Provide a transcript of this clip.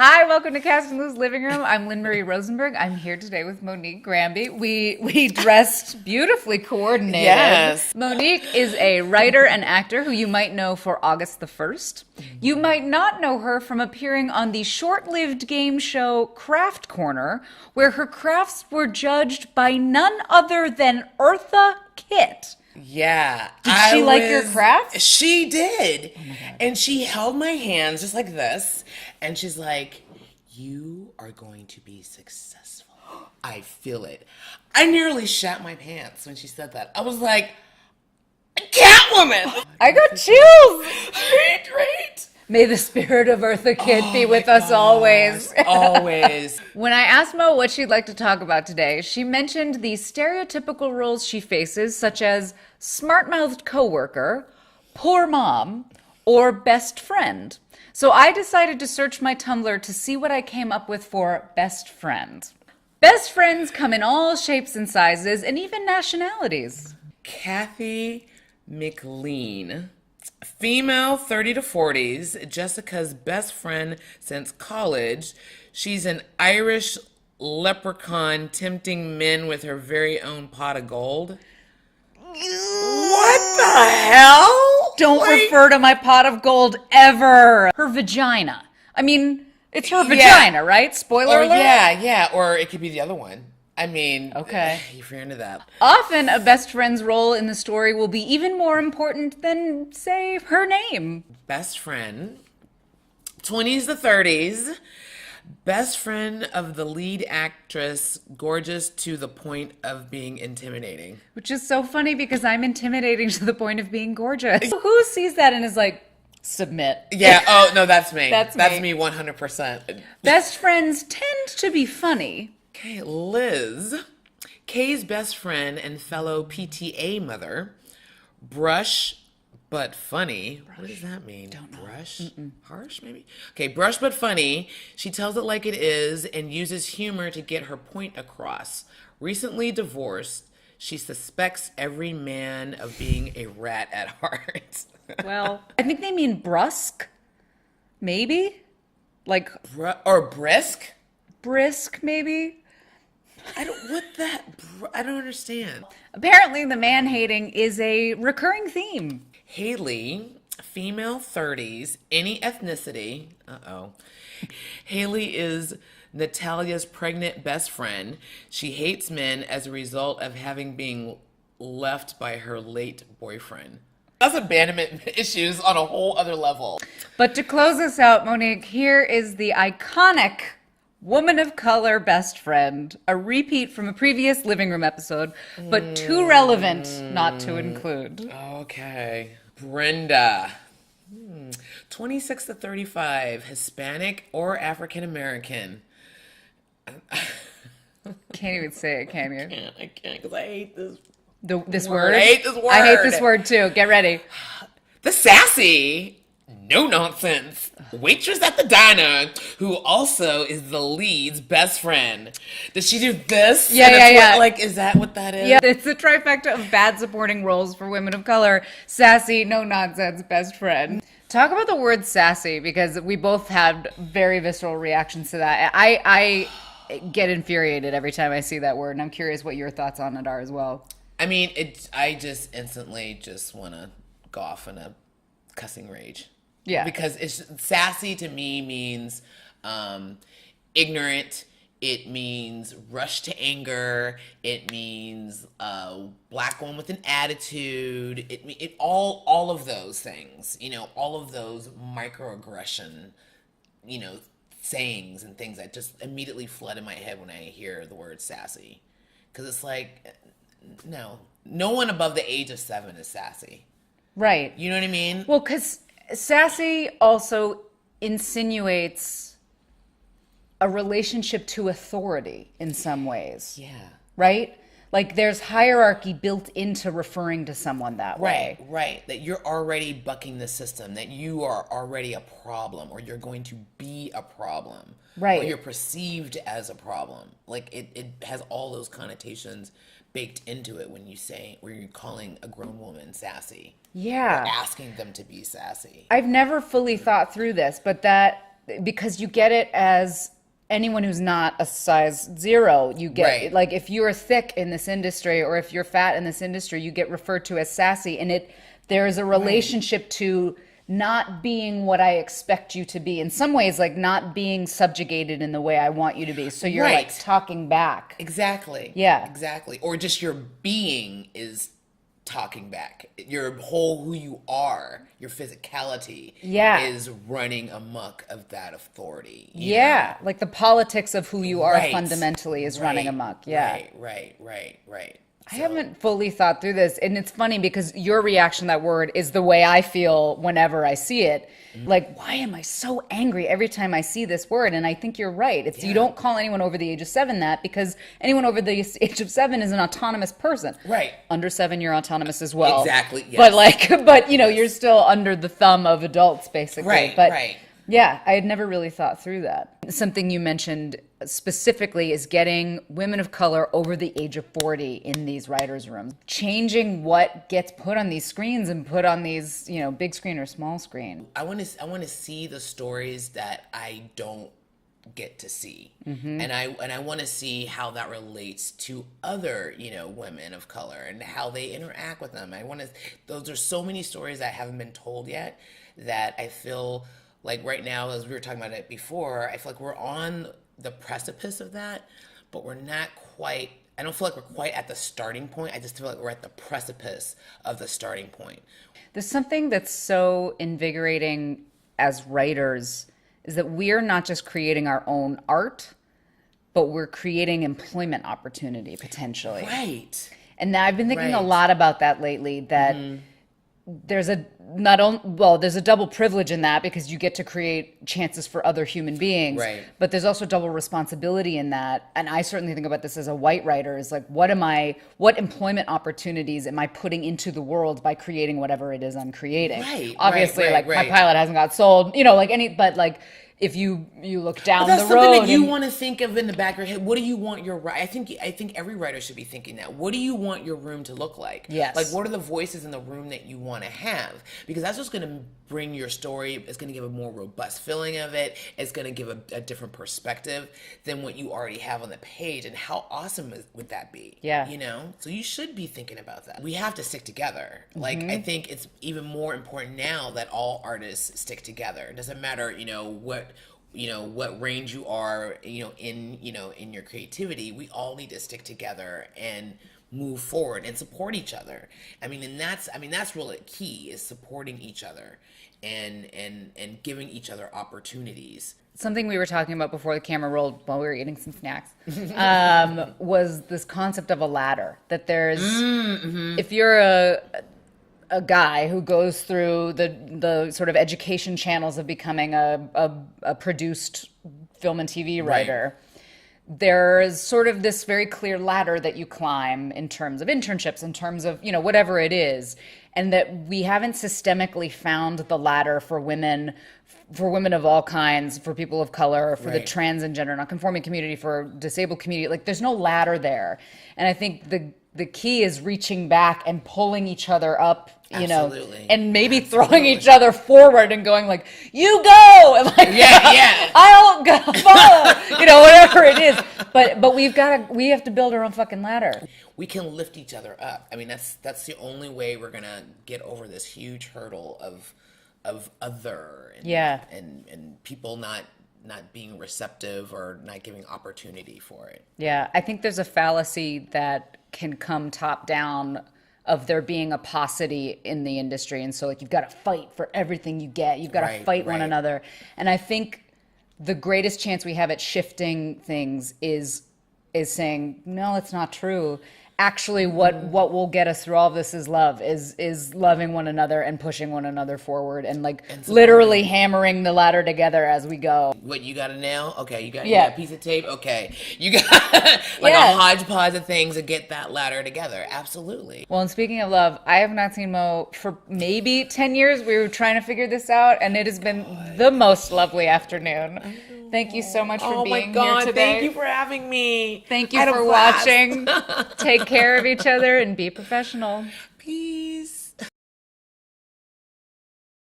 Hi, welcome to CastAndLoose Living Room. I'm Lynne Marie Rosenberg. I'm here today with Monique Gramby. We dressed beautifully coordinated. Yes. Monique is a writer and actor who you might know for August the 1st. You might not know her from appearing on the short-lived game show Craft Corner, where her crafts were judged by none other than Eartha Kitt. Yeah. Did she like your craft? She did. Oh my God. And she held my hands just like this. And she's like, you are going to be successful. I feel it. I nearly shat my pants when she said that. I was like, Catwoman! I got chills. Right. May the spirit of Eartha Kitt be with us always. Always. When I asked Mo what she'd like to talk about today, she mentioned the stereotypical roles she faces, such as smart-mouthed coworker, poor mom, or best friend. So I decided to search my Tumblr to see what I came up with for best friend. Best friends come in all shapes and sizes, and even nationalities. Kathy McLean. Female, 30 to 40s, Jessica's best friend since college. She's an Irish leprechaun tempting men with her very own pot of gold. What the hell? Don't refer to my pot of gold ever. Her vagina. I mean, it's her vagina, right? Spoiler alert? Yeah. Or it could be the other one. I mean, okay. If you're into that. Often a best friend's role in the story will be even more important than, say, her name. Best friend, 20s to 30s, best friend of the lead actress, gorgeous to the point of being intimidating. Which is so funny because I'm intimidating to the point of being gorgeous. Who sees that and is like, submit? Yeah, oh, no, that's me. That's me 100%. Best friends tend to be funny. Okay, Liz, Kay's best friend and fellow PTA mother, brush but funny. What does that mean? Don't know. Brush? Harsh, maybe? Okay, brush but funny. She tells it like it is and uses humor to get her point across. Recently divorced, she suspects every man of being a rat at heart. Well, I think they mean brusque. Maybe? Like or brisk? Brisk, maybe? I don't understand. Apparently, the man-hating is a recurring theme. Haley, female 30s, any ethnicity. Haley is Natalia's pregnant best friend. She hates men as a result of having been left by her late boyfriend. That's abandonment issues on a whole other level. But to close us out, Monique, here is the iconic woman of color best friend, a repeat from a previous living room episode, but too relevant not to include. Okay. Brenda. 26 to 35, Hispanic or African American. Can't even say it, can you? I can't because I hate this This word? I hate this word. I hate this word too. Get ready. The sassy, no nonsense waitress at the diner who also is the lead's best friend. Does she do this? Yeah. Is that what that is? Yeah, it's a trifecta of bad supporting roles for women of color. Sassy, no nonsense, best friend. Talk about the word sassy, because we both had very visceral reactions to that. I get infuriated every time I see that word, and I'm curious what your thoughts on it are as well. I mean, I just instantly just want to go off in a cussing rage. Yeah. Because sassy to me means ignorant. It means rush to anger. It means black woman with an attitude. It all of those things, all of those microaggression, sayings and things that just immediately flood in my head when I hear the word sassy. Because it's like, no one above the age of 7 is sassy. Right. You know what I mean? Well, because sassy also insinuates a relationship to authority in some ways. Yeah. Right? Like there's hierarchy built into referring to someone that way. Right. That you're already bucking the system, that you are already a problem, or you're going to be a problem. Right. Or you're perceived as a problem. Like it has all those connotations baked into it when you're calling a grown woman sassy. Yeah. Or asking them to be sassy. I've never fully thought through this, but that because you get it as anyone who's not a size 0, you get Right. like if you're thick in this industry or if you're fat in this industry, you get referred to as sassy, and there is a relationship to not being what I expect you to be. In some ways, like not being subjugated in the way I want you to be. So you're like Right. talking back. Exactly. Yeah. Exactly. Or just your being is talking back. Your whole who you are, your physicality Yeah. is running amok of that authority. Yeah. Like the politics of who you are Right. fundamentally is running Right. amok. Yeah. Right. I haven't fully thought through this. And it's funny because your reaction to that word is the way I feel whenever I see it. Like, why am I so angry every time I see this word? And I think you're right. You don't call anyone over the age of 7 that, because anyone over the age of 7 is an autonomous person. Right. Under 7, you're autonomous as well. Exactly, yes. But you're still under the thumb of adults, basically. Right, But right. yeah, I had never really thought through that. Something you mentioned specifically is getting women of color over the age of 40 in these writers' rooms, changing what gets put on these screens and put on these, big screen or small screen. I want to see the stories that I don't get to see, and I want to see how that relates to other women of color and how they interact with them. Those are so many stories that haven't been told yet that I feel like right now, as we were talking about it before, I feel like we're on the precipice of that, but we're not quite. I don't feel like we're quite at the starting point. I just feel like we're at the precipice of the starting point. There's something that's so invigorating as writers is that we're not just creating our own art, but we're creating employment opportunity potentially. Right. And I've been thinking a Right. lot about that lately, that there's a double privilege in that because you get to create chances for other human beings. Right. But there's also double responsibility in that. And I certainly think about this as a white writer, is like, what employment opportunities am I putting into the world by creating whatever it is I'm creating? Right, Obviously, right, like right. my pilot hasn't got sold, but like if you look down That's the something road that you and- want to think of in the back of your head. What do you want your I think every writer should be thinking that. What do you want your room to look like? Yes. Like, what are the voices in the room that you want to have? Because that's what's going to bring your story. It's going to give a more robust feeling of it. It's going to give a different perspective than what you already have on the page. And how awesome would that be? Yeah. So you should be thinking about that. We have to stick together. Like, I think it's even more important now that all artists stick together. It doesn't matter, what range you are, in your creativity. We all need to stick together and move forward and support each other. That's really key, is supporting each other and giving each other opportunities. Something we were talking about before the camera rolled while we were eating some snacks was this concept of a ladder. That there's, if you're a guy who goes through the sort of education channels of becoming a produced film and TV writer, there's sort of this very clear ladder that you climb in terms of internships, in terms of, whatever it is. And that we haven't systemically found the ladder for women of all kinds, for people of color, for the Right. trans and gender nonconforming community, for disabled community. Like, there's no ladder there. And I think the key is reaching back and pulling each other up, Absolutely. and maybe throwing each other forward and going like, you go, and like, Yeah. I'll go follow, whatever it is. But we have to build our own fucking ladder. We can lift each other up. That's the only way we're gonna get over this huge hurdle of other and people not being receptive or not giving opportunity for it. Yeah, I think there's a fallacy that can come top down of there being a paucity in the industry. And so, like, you've got to fight for everything you get. You've got to fight one another. And I think the greatest chance we have at shifting things is saying, no, it's not true. Actually, what will get us through all of this is love, is loving one another and pushing one another forward and literally hammering the ladder together as we go. What, you got a nail? Okay, you got a piece of tape? Okay. You got a hodgepodge of things to get that ladder together. Absolutely. Well, and speaking of love, I have not seen Mo for maybe 10 years. We were trying to figure this out, and it has been the most lovely afternoon. Thank you so much for being here today. Thank you for having me. Thank you for watching. Take care of each other and be professional. Peace.